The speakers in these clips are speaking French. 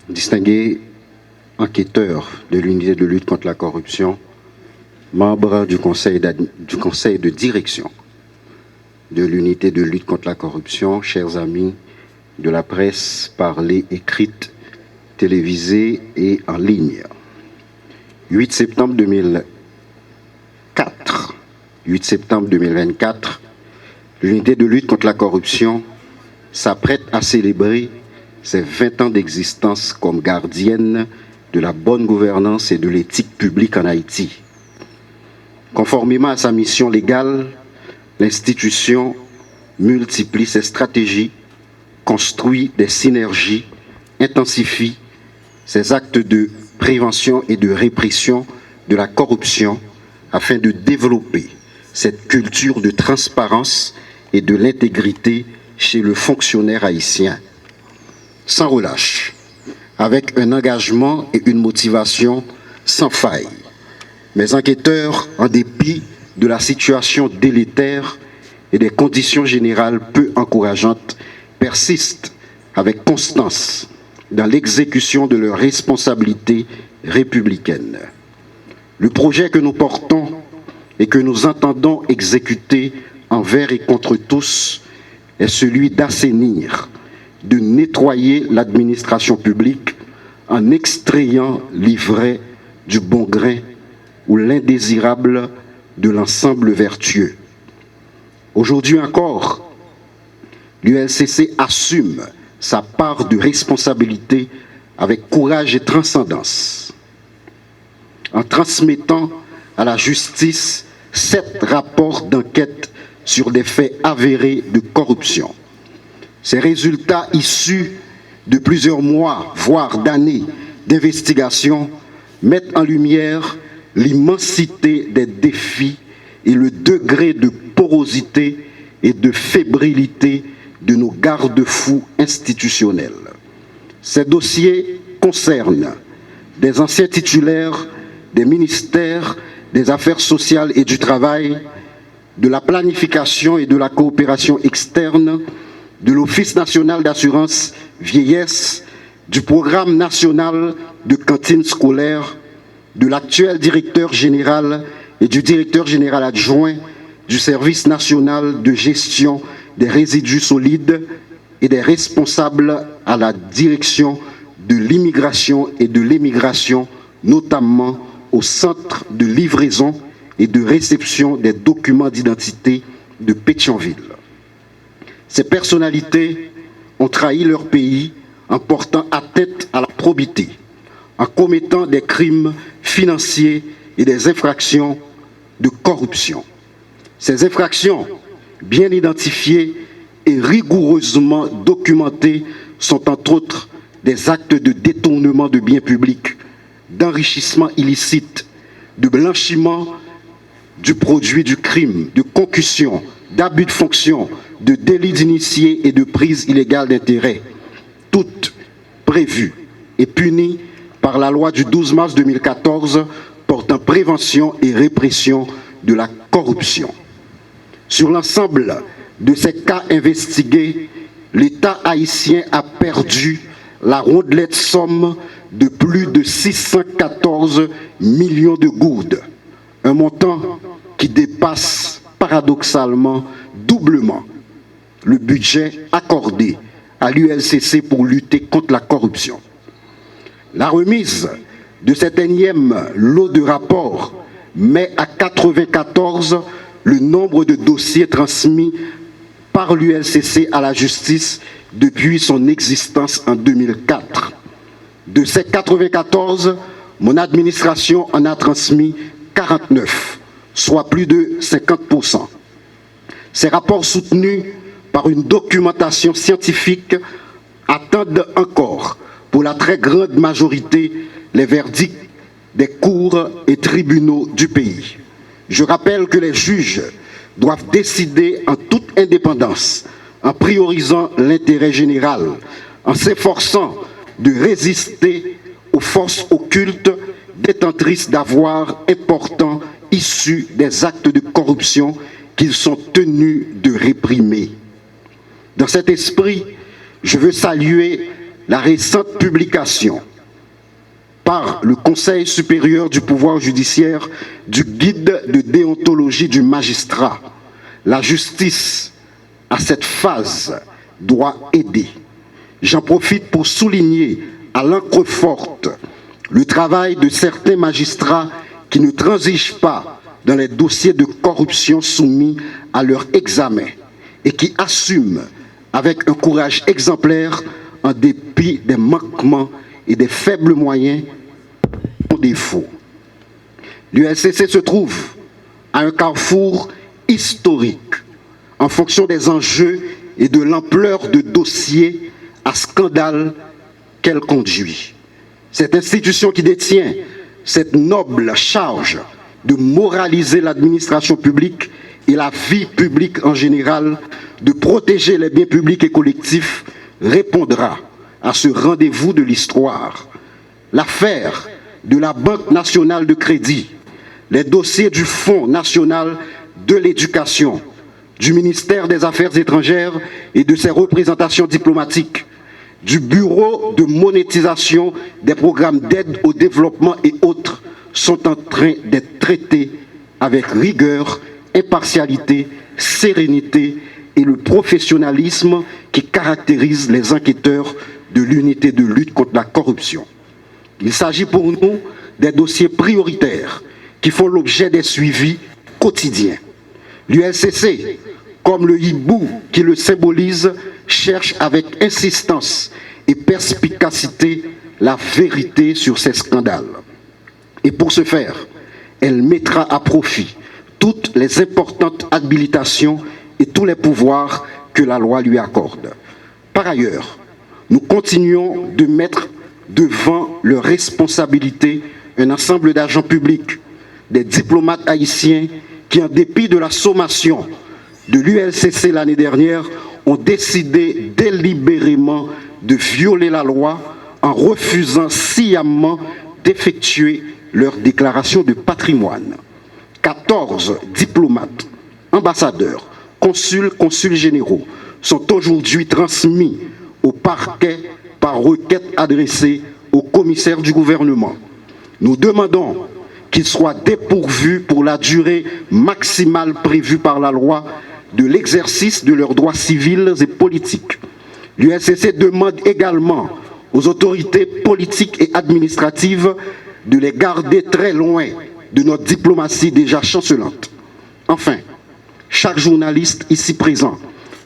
distingués enquêteurs de l'unité de lutte contre la corruption, membres du conseil de direction de l'unité de lutte contre la corruption, chers amis de la presse parlée, écrite, télévisée et en ligne. 8 septembre 2024, l'unité de lutte contre la corruption s'apprête à célébrer ses 20 ans d'existence comme gardienne de la bonne gouvernance et de l'éthique publique en Haïti. Conformément à sa mission légale, l'institution multiplie ses stratégies, construit des synergies, intensifie ses actes de prévention et de répression de la corruption afin de développer cette culture de transparence et de l'intégrité chez le fonctionnaire haïtien. Sans relâche, avec un engagement et une motivation sans faille. Mes enquêteurs, en dépit de la situation délétère et des conditions générales peu encourageantes, persistent avec constance dans l'exécution de leurs responsabilités républicaines. Le projet que nous portons et que nous entendons exécuter envers et contre tous est celui d'assainir, de nettoyer l'administration publique en extrayant l'ivraie du bon grain ou l'indésirable de l'ensemble vertueux. Aujourd'hui encore, l'ULCC assume sa part de responsabilité avec courage et transcendance, en transmettant à la justice 7 rapports d'enquête sur des faits avérés de corruption. Ces résultats issus de plusieurs mois, voire d'années d'investigation, mettent en lumière l'immensité des défis et le degré de porosité et de fébrilité de nos garde-fous institutionnels. Ces dossiers concernent des anciens titulaires des ministères des Affaires sociales et du Travail, de la planification et de la coopération externe, de l'Office national d'assurance vieillesse, du programme national de cantine scolaire, de l'actuel directeur général et du directeur général adjoint du service national de gestion des résidus solides et des responsables à la direction de l'immigration et de l'émigration, notamment au centre de livraison et de réception des documents d'identité de Pétionville. Ces personnalités ont trahi leur pays en portant atteinte à la probité, en commettant des crimes financiers et des infractions de corruption. Ces infractions, bien identifiées et rigoureusement documentées, sont entre autres des actes de détournement de biens publics, d'enrichissement illicite, de blanchiment du produit du crime, de concussion, d'abus de fonction, de délit d'initié et de prise illégale d'intérêt, toutes prévues et punies par la loi du 12 mars 2014 portant prévention et répression de la corruption. Sur l'ensemble de ces cas investigués, l'État haïtien a perdu la rondelette somme de plus de 614 millions de gourdes, un montant qui dépasse paradoxalement doublement le budget accordé à l'ULCC pour lutter contre la corruption. La remise de cet énième lot de rapports met à 94 le nombre de dossiers transmis par l'ULCC à la justice depuis son existence en 2004. De ces 94, mon administration en a transmis 49, soit plus de 50%. Ces rapports soutenus par une documentation scientifique attendent encore, pour la très grande majorité, les verdicts des cours et tribunaux du pays. Je rappelle que les juges doivent décider en toute indépendance, en priorisant l'intérêt général, en s'efforçant de résister aux forces occultes détentrices d'avoirs importants issus des actes de corruption qu'ils sont tenus de réprimer. Dans cet esprit, je veux saluer la récente publication par le Conseil supérieur du pouvoir judiciaire du guide de déontologie du magistrat. La justice, à cette phase, doit aider. J'en profite pour souligner à l'encre forte le travail de certains magistrats qui ne transigent pas dans les dossiers de corruption soumis à leur examen et qui assument avec un courage exemplaire en dépit des manquements et des faibles moyens en défaut. L'ULCC se trouve à un carrefour historique en fonction des enjeux et de l'ampleur de dossiers à scandale qu'elle conduit. Cette institution qui détient cette noble charge de moraliser l'administration publique et la vie publique en général, de protéger les biens publics et collectifs, répondra à ce rendez-vous de l'histoire. L'affaire de la Banque nationale de crédit, les dossiers du Fonds national de l'éducation, du ministère des Affaires étrangères et de ses représentations diplomatiques, du Bureau de monétisation des programmes d'aide au développement et autres sont en train d'être traités avec rigueur, impartialité, sérénité et le professionnalisme qui caractérise les enquêteurs de l'unité de lutte contre la corruption. Il s'agit pour nous des dossiers prioritaires qui font l'objet des suivis quotidiens. L'ULCC, comme le hibou qui le symbolise, cherche avec insistance et perspicacité la vérité sur ces scandales. Et pour ce faire, elle mettra à profit toutes les importantes habilitations et tous les pouvoirs que la loi lui accorde. Par ailleurs, nous continuons de mettre devant leurs responsabilités un ensemble d'agents publics, des diplomates haïtiens qui, en dépit de la sommation de l'ULCC l'année dernière, ont décidé délibérément de violer la loi en refusant sciemment d'effectuer leur déclaration de patrimoine. 14 diplomates, ambassadeurs, consuls généraux sont aujourd'hui transmis au parquet par requête adressée au commissaire du gouvernement. Nous demandons qu'ils soient dépourvus pour la durée maximale prévue par la loi de l'exercice de leurs droits civils et politiques. L'ULCC demande également aux autorités politiques et administratives de les garder très loin de notre diplomatie déjà chancelante. Enfin, chaque journaliste ici présent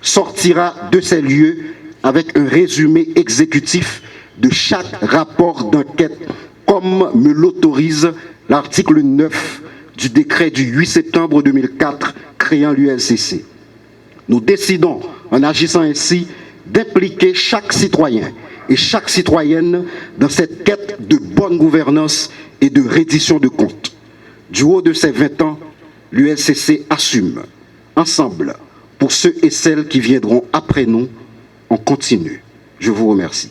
sortira de ces lieux avec un résumé exécutif de chaque rapport d'enquête, comme me l'autorise l'article 9 du décret du 8 septembre 2004 créant l'ULCC. Nous décidons, en agissant ainsi, d'impliquer chaque citoyen et chaque citoyenne dans cette quête de bonne gouvernance et de reddition de comptes. Du haut de ces 20 ans, l'ULCC assume. Ensemble, pour ceux et celles qui viendront après nous, on continue. Je vous remercie.